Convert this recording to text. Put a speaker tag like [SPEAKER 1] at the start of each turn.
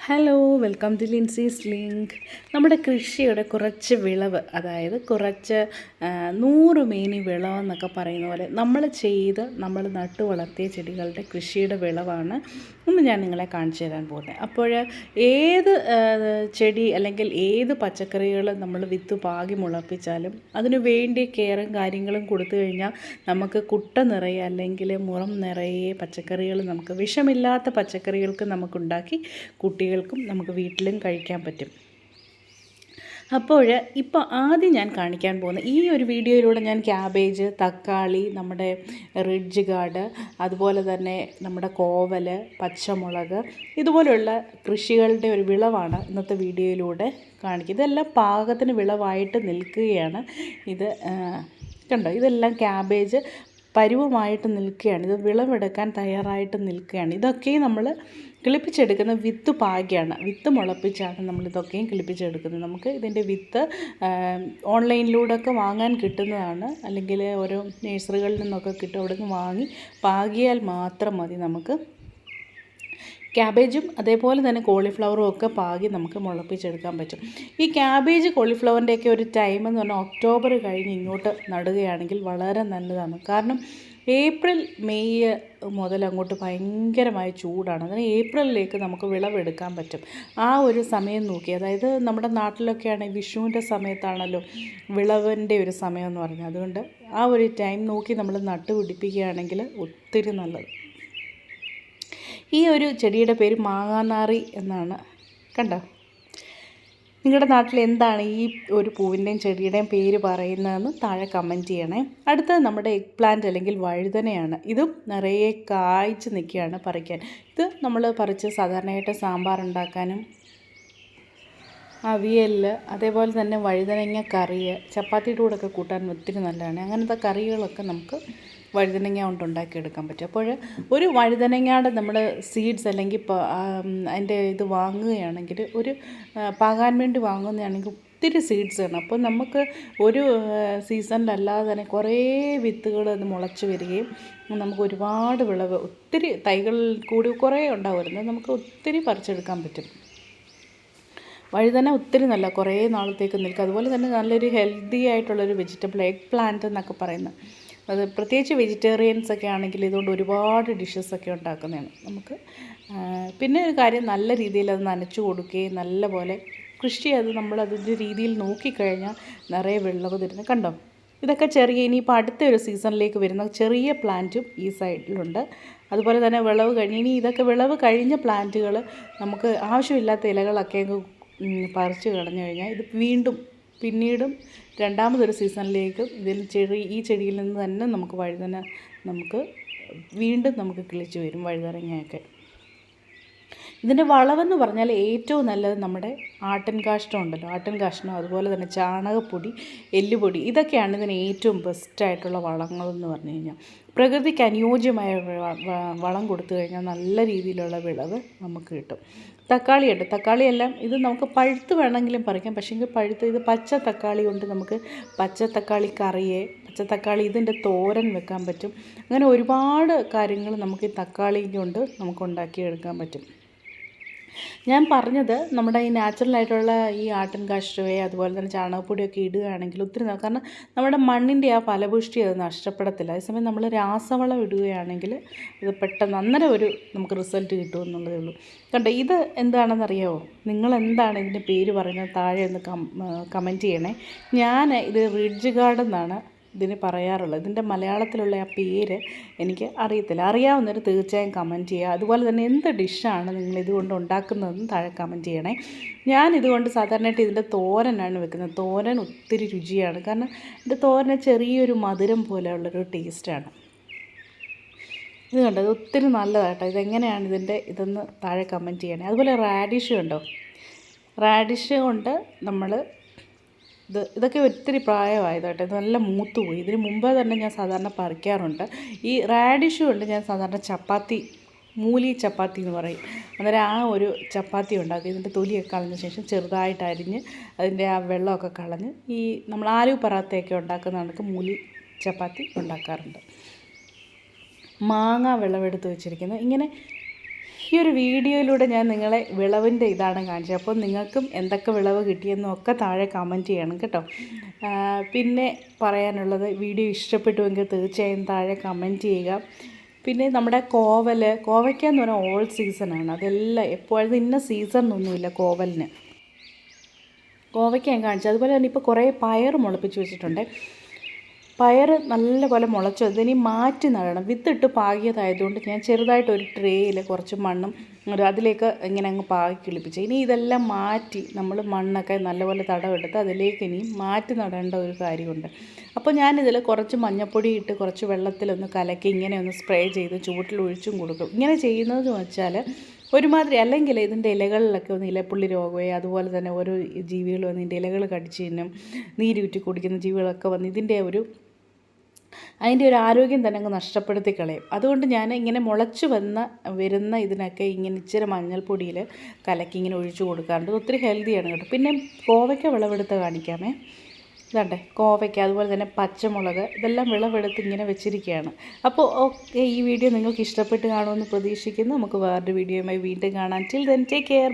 [SPEAKER 1] Hello, welcome to Lincy's link. നമ്മുടെ കൃഷിയുടെ കുറച്ച് വിളവ്, അതായത് കുറച്ച് 100 മേനി വിളവെന്നൊക്കെ പറയുന്ന പോലെ നമ്മൾ നട്ടു വളർത്തിയ ചെടികളുടെ കൃഷിയുടെ വിളവാണ് ഇന്ന് ഞാൻ നിങ്ങളെ കാണിച്ചു തരാൻ പോകുന്നത്. അപ്പോൾ ഏത് ചെടി അല്ലെങ്കിൽ ഏത് പച്ചക്കറികൾ നമ്മൾ വിത്ത് പാകി മുളപ്പിച്ചാലും അതിന് വേണ്ടി കെയറും കാര്യങ്ങളും കൊടുത്തു കഴിഞ്ഞാൽ നമുക്ക് കുട്ട നിറയെ അല്ലെങ്കിൽ മുറം നിറയെ പച്ചക്കറികൾ, നമുക്ക് വിഷമില്ലാത്ത പച്ചക്കറികൾക്ക് നമുക്കുണ്ടാക്കി കുട്ടികൾക്കും നമുക്ക് വീട്ടിലും കഴിക്കാൻ പറ്റും. അപ്പോൾ ഇപ്പോൾ ആദ്യം ഞാൻ കാണിക്കാൻ പോകുന്ന ഈ ഒരു വീഡിയോയിലൂടെ ഞാൻ ക്യാബേജ്, തക്കാളി, നമ്മുടെ റിഡ്ജ് ഗാർഡ്, അതുപോലെ തന്നെ നമ്മുടെ കോവൽ, പച്ചമുളക്, ഇതുപോലെയുള്ള കൃഷികളുടെ ഒരു വിളവാണ് ഇന്നത്തെ വീഡിയോയിലൂടെ കാണിക്കുന്നത്. ഇതെല്ലാം പാകത്തിന് വിളവായിട്ട് നിൽക്കുകയാണ്. ഇത് കണ്ടോ, ഇതെല്ലാം ക്യാബേജ് പരുവമായിട്ട് നിൽക്കുകയാണ്. ഇത് വിളവെടുക്കാൻ തയ്യാറായിട്ട് നിൽക്കുകയാണ്. ഇതൊക്കെയും നമ്മൾ കിളിപ്പിച്ചെടുക്കുന്ന വിത്ത് പാകിയാണ്, വിത്ത് മുളപ്പിച്ചാണ് നമ്മളിതൊക്കെയും കിളിപ്പിച്ചെടുക്കുന്നത്. നമുക്ക് ഇതിൻ്റെ വിത്ത് ഓൺലൈനിലൂടെയൊക്കെ വാങ്ങാൻ കിട്ടുന്നതാണ്, അല്ലെങ്കിൽ ഓരോ നഴ്സറികളിൽ നിന്നൊക്കെ കിട്ടും. അവിടെ നിന്ന് വാങ്ങി പാകിയാൽ മാത്രം മതി. നമുക്ക് ക്യാബേജും അതേപോലെ തന്നെ കോളിഫ്ലവറും ഒക്കെ പാകി നമുക്ക് മുളപ്പിച്ചെടുക്കാൻ പറ്റും. ഈ ക്യാബേജ്, കോളിഫ്ലവറിൻ്റെയൊക്കെ ഒരു ടൈം എന്ന് പറഞ്ഞാൽ ഒക്ടോബർ കഴിഞ്ഞ് ഇങ്ങോട്ട് നടുകയാണെങ്കിൽ വളരെ നല്ലതാണ്. കാരണം ഏപ്രിൽ, മെയ് മുതൽ അങ്ങോട്ട് ഭയങ്കരമായ ചൂടാണ്. അതിന് ഏപ്രിലിലേക്ക് നമുക്ക് വിളവെടുക്കാൻ പറ്റും. ആ ഒരു സമയം നോക്കി, അതായത് നമ്മുടെ നാട്ടിലൊക്കെയാണ് വിഷുവിൻ്റെ സമയത്താണല്ലോ വിളവിൻ്റെ ഒരു സമയം എന്ന് പറഞ്ഞാൽ, അതുകൊണ്ട് ആ ഒരു ടൈം നോക്കി നമ്മൾ നട്ടുപിടിപ്പിക്കുകയാണെങ്കിൽ ഒത്തിരി നല്ലത്. ഈ ഒരു ചെടിയുടെ പേര് മാങ്ങാനാറി എന്നാണ്. കണ്ടോ, നിങ്ങളുടെ നാട്ടിൽ എന്താണ് ഈ ഒരു പൂവിൻ്റെയും ചെടിയുടെയും പേര് പറയുന്നതെന്ന് താഴെ കമൻറ്റ് ചെയ്യണേ. അടുത്തത് നമ്മുടെ എഗ് പ്ലാന്റ് അല്ലെങ്കിൽ വഴുതനയാണ്. ഇതും നിറയെ കായ്ച്ച് നിൽക്കുകയാണ് പറിക്കാൻ. ഇത് നമ്മൾ പറിച്ച് സാധാരണയായിട്ട് സാമ്പാർ ഉണ്ടാക്കാനും, അവിയലിൽ, അതേപോലെ തന്നെ വഴുതനങ്ങ കറി, ചപ്പാത്തിയുടെ കൂടെയൊക്കെ കൂട്ടാൻ ഒത്തിരി നല്ലതാണ്. അങ്ങനത്തെ കറികളൊക്കെ നമുക്ക് വഴുതനങ്ങ കൊണ്ട് ഉണ്ടാക്കിയെടുക്കാൻ പറ്റും. അപ്പോൾ ഒരു വഴുതനങ്ങയുടെ നമ്മൾ സീഡ്സ് അല്ലെങ്കിൽ അതിൻ്റെ ഇത് വാങ്ങുകയാണെങ്കിൽ, ഒരു പാകാൻ വേണ്ടി വാങ്ങുന്നതാണെങ്കിൽ ഒത്തിരി സീഡ്സ് ആണ്. അപ്പോൾ നമുക്ക് ഒരു സീസണിലല്ലാതെ തന്നെ കുറേ വിത്തുകൾ അത് മുളച്ച് വരികയും നമുക്ക് ഒരുപാട് വിളവ്, ഒത്തിരി തൈകൾ കൂടി കുറേ ഉണ്ടാവുമായിരുന്നു, നമുക്ക് ഒത്തിരി പറിച്ചെടുക്കാൻ പറ്റും. വഴുതന ഒത്തിരി നല്ല കുറേ നാളത്തേക്ക് നിൽക്കും. അതുപോലെ തന്നെ നല്ലൊരു ഹെൽത്തി ആയിട്ടുള്ളൊരു വെജിറ്റബിൾ എഗ് പ്ലാന്റ് എന്നൊക്കെ പറയുന്നത്. അത് പ്രത്യേകിച്ച് വെജിറ്റേറിയൻസ് ഒക്കെ ആണെങ്കിൽ ഇതുകൊണ്ട് ഒരുപാട് ഡിഷസൊക്കെ ഉണ്ടാക്കുന്നതാണ് നമുക്ക്. പിന്നെ ഒരു കാര്യം, നല്ല രീതിയിൽ അത് നനച്ചു കൊടുക്കുകയും നല്ലപോലെ കൃഷി നമ്മളതിൻ്റെ രീതിയിൽ നോക്കിക്കഴിഞ്ഞാൽ നിറയെ വിളവ് തരുന്നത്. കണ്ടോ, ഇതൊക്കെ ചെറിയ, ഇനിയിപ്പോൾ അടുത്ത ഒരു സീസണിലേക്ക് വരുന്ന ചെറിയ പ്ലാന്റും ഈ സൈഡിലുണ്ട്. അതുപോലെ തന്നെ വിളവ് കഴിഞ്ഞ്, ഇനി ഇതൊക്കെ വിളവ് കഴിഞ്ഞ പ്ലാന്റുകൾ നമുക്ക് ആവശ്യമില്ലാത്ത ഇലകളൊക്കെ പറിച്ച് കളഞ്ഞു കഴിഞ്ഞാൽ ഇത് പിന്നീടും രണ്ടാമതൊരു സീസണിലേക്ക് ഈ ചെടിയിൽ നിന്ന് തന്നെ നമുക്ക് വഴുതന വീണ്ടും നമുക്ക് കിളിച്ച് വരും വഴുതനങ്ങയൊക്കെ. ഇതിൻ്റെ വളവെന്ന് പറഞ്ഞാൽ ഏറ്റവും നല്ലത് നമ്മുടെ ആട്ടിൻ കാഷ്ടം ഉണ്ടല്ലോ, ആട്ടിൻ കാഷ്ടം, അതുപോലെ തന്നെ ചാണകപ്പൊടി, എല്ലുപൊടി, ഇതൊക്കെയാണ് ഇതിന് ഏറ്റവും ബെസ്റ്റായിട്ടുള്ള വളങ്ങളെന്ന് പറഞ്ഞു കഴിഞ്ഞാൽ. പ്രകൃതിക്ക് അനുയോജ്യമായ വളം കൊടുത്തു കഴിഞ്ഞാൽ നല്ല രീതിയിലുള്ള വിളവ് നമുക്ക് കിട്ടും. തക്കാളിയുണ്ട്, തക്കാളിയെല്ലാം ഇത് നമുക്ക് പഴുത്ത് വേണമെങ്കിലും പറിക്കാം. പക്ഷേങ്കിൽ ഇത് പച്ച തക്കാളി കൊണ്ട് നമുക്ക് പച്ചത്തക്കാളി കറിയെ, പച്ചത്തക്കാളി ഇതിൻ്റെ തോരൻ വെക്കാൻ പറ്റും. അങ്ങനെ ഒരുപാട് കാര്യങ്ങൾ നമുക്ക് ഈ തക്കാളി കൊണ്ട് നമുക്ക് ഉണ്ടാക്കിയെടുക്കാൻ പറ്റും. ഞാൻ പറഞ്ഞത് നമ്മുടെ ഈ നാച്ചുറലായിട്ടുള്ള ഈ ആട്ടിൻ കാഷ്ടമേ, അതുപോലെ തന്നെ ചാണകപ്പൊടിയൊക്കെ ഇടുകയാണെങ്കിൽ ഒത്തിരി, കാരണം നമ്മുടെ മണ്ണിൻ്റെ ആ ഫലപുഷ്ടി അത് നഷ്ടപ്പെടത്തില്ല. അതേസമയം നമ്മൾ രാസവളം ഇടുകയാണെങ്കിൽ ഇത് പെട്ടെന്ന് അന്നേരം നമുക്ക് റിസൾട്ട് കിട്ടുമെന്നുള്ളതേ ഉള്ളൂ. കണ്ടോ, ഇത് എന്താണെന്നറിയാമോ? നിങ്ങൾ എന്താണ് ഇതിൻ്റെ പേര് പറയുന്നത് താഴെ ഒന്ന് കമൻറ്റ് ചെയ്യണേ. ഇത് റിഡ്ജ് ഗാർഡ് എന്നാണ് ഇതിന് പറയാറുള്ളത്. ഇതിൻ്റെ മലയാളത്തിലുള്ള ആ പേര് എനിക്ക് അറിയത്തില്ല. അറിയാവുന്നവർ തീർച്ചയായും കമൻറ്റ് ചെയ്യുക. അതുപോലെ തന്നെ എന്ത് ഡിഷാണ് നിങ്ങൾ ഇതുകൊണ്ട് ഉണ്ടാക്കുന്നതെന്ന് താഴെ കമൻറ്റ് ചെയ്യണേ. ഇതുകൊണ്ട് സാധാരണയായിട്ട് ഇതിൻ്റെ തോരനാണ് വെക്കുന്നത്. തോരൻ ഒത്തിരി രുചിയാണ്, കാരണം ഇതിൻ്റെ തോരന് ചെറിയൊരു മധുരം പോലെയുള്ളൊരു ടേസ്റ്റാണ്. ഇത് കണ്ടോ, ഇത് ഒത്തിരി നല്ലതാട്ടോ. ഇതെങ്ങനെയാണ് ഇതൊന്ന് താഴെ കമൻറ്റ് ചെയ്യണേ. അതുപോലെ റാഡിഷ് ഉണ്ടോ, റാഡിഷ് കൊണ്ട് നമ്മൾ ഇതൊക്കെ ഒത്തിരി പ്രായമായതായിട്ട് ഇത് നല്ല മൂത്തുപോയി. ഇതിന് മുമ്പേ തന്നെ ഞാൻ സാധാരണ പറിക്കാറുണ്ട്. ഈ റാഡിഷ് കൊണ്ട് ഞാൻ സാധാരണ മൂലി ചപ്പാത്തി എന്ന് പറയും. അന്നേരം ആ ഒരു ചപ്പാത്തി ഉണ്ടാക്കി ഇതിൻ്റെ തൊലിയൊക്കെ കളഞ്ഞ ശേഷം ചെറുതായിട്ട് അരിഞ്ഞ് അതിൻ്റെ ആ വെള്ളമൊക്കെ കളഞ്ഞ് ഈ നമ്മൾ ആലു പറാത്തയൊക്കെ ഉണ്ടാക്കുന്ന കണക്ക് മൂലി ചപ്പാത്തി ഉണ്ടാക്കാറുണ്ട്. മാങ്ങ വിളവെടുത്ത് വെച്ചിരിക്കുന്നത് ഇങ്ങനെ ഈ ഒരു വീഡിയോയിലൂടെ ഞാൻ നിങ്ങളെ വിളവിൻ്റെ ഇതാണ് കാണിച്ചത്. അപ്പോൾ നിങ്ങൾക്കും എന്തൊക്കെ വിളവ് കിട്ടിയെന്നും ഒക്കെ താഴെ കമൻറ്റ് ചെയ്യണം കേട്ടോ. പിന്നെ പറയാനുള്ളത്, വീഡിയോ ഇഷ്ടപ്പെട്ടുവെങ്കിൽ തീർച്ചയായും താഴെ കമൻറ്റ് ചെയ്യുക. പിന്നെ നമ്മുടെ കോവയ്ക്ക എന്ന് പറഞ്ഞാൽ ഓൾ സീസണാണ്. അതെല്ലാം എപ്പോഴും ഇന്ന സീസണൊന്നുമില്ല കോവലിന്. കോവയ്ക്ക ഞാൻ കാണിച്ചു. അതുപോലെ തന്നെ ഇപ്പോൾ കുറേ പയർ മുളപ്പിച്ച് വെച്ചിട്ടുണ്ട്. പയർ നല്ലപോലെ മുളച്ചു. അതിനി മാറ്റി നടണം. വിത്തിട്ട് പാകിയതായതുകൊണ്ട് ഞാൻ ചെറുതായിട്ട് ഒരു ട്രേയിൽ കുറച്ച് മണ്ണും അതിലേക്ക് ഇങ്ങനെ അങ്ങ് പാകി കിളിപ്പിച്ചു. ഇനി ഇതെല്ലാം മാറ്റി നമ്മൾ മണ്ണൊക്കെ നല്ലപോലെ തടവെടുത്ത് അതിലേക്ക് ഇനി മാറ്റി നടേണ്ട ഒരു കാര്യമുണ്ട്. അപ്പോൾ ഞാനിതിൽ കുറച്ച് മഞ്ഞൾപ്പൊടി ഇട്ട് കുറച്ച് വെള്ളത്തിലൊന്ന് കലക്കി ഇങ്ങനെ ഒന്ന് സ്പ്രേ ചെയ്ത് ചൂട്ടിൽ ഒഴിച്ചും കൊടുക്കും. ഇങ്ങനെ ചെയ്യുന്നതെന്ന് വെച്ചാൽ ഒരുമാതിരി, അല്ലെങ്കിൽ ഇതിൻ്റെ ഇലകളിലൊക്കെ ഒന്ന് ഇലപ്പുള്ളി രോഗമോ അതുപോലെ തന്നെ ഓരോ ജീവികൾ വന്ന് ഇതിൻ്റെ ഇലകൾ കടിച്ച് തിന്നും, നീരൂറ്റി കുടിക്കുന്ന ജീവികളൊക്കെ വന്ന് അതിൻ്റെ ഒരു ആരോഗ്യം തന്നെ അങ്ങ് നഷ്ടപ്പെടുത്തി കളയും. അതുകൊണ്ട് ഞാൻ ഇങ്ങനെ മുളച്ച് വരുന്ന ഇതിനൊക്കെ ഇങ്ങനെ ഇച്ചിരി മഞ്ഞൾപ്പൊടിയിൽ കലക്കി ഇങ്ങനെ ഒഴിച്ചു കൊടുക്കാറുണ്ട്. ഒത്തിരി ഹെൽത്തിയാണ് കേട്ടോ. പിന്നെ കോവയ്ക്ക വിളവെടുത്ത് കാണിക്കാമേ. ഇതാണ്ടേ കോവയ്ക്ക, അതുപോലെ തന്നെ പച്ചമുളക്, ഇതെല്ലാം വിളവെടുത്ത് ഇങ്ങനെ വെച്ചിരിക്കുകയാണ്. അപ്പോൾ ഓക്കെ, ഈ വീഡിയോ നിങ്ങൾക്ക് ഇഷ്ടപ്പെട്ട് കാണുമെന്ന് പ്രതീക്ഷിക്കുന്നു. നമുക്ക് വേറൊരു വീഡിയോയുമായി വീണ്ടും കാണാം. Till then take care.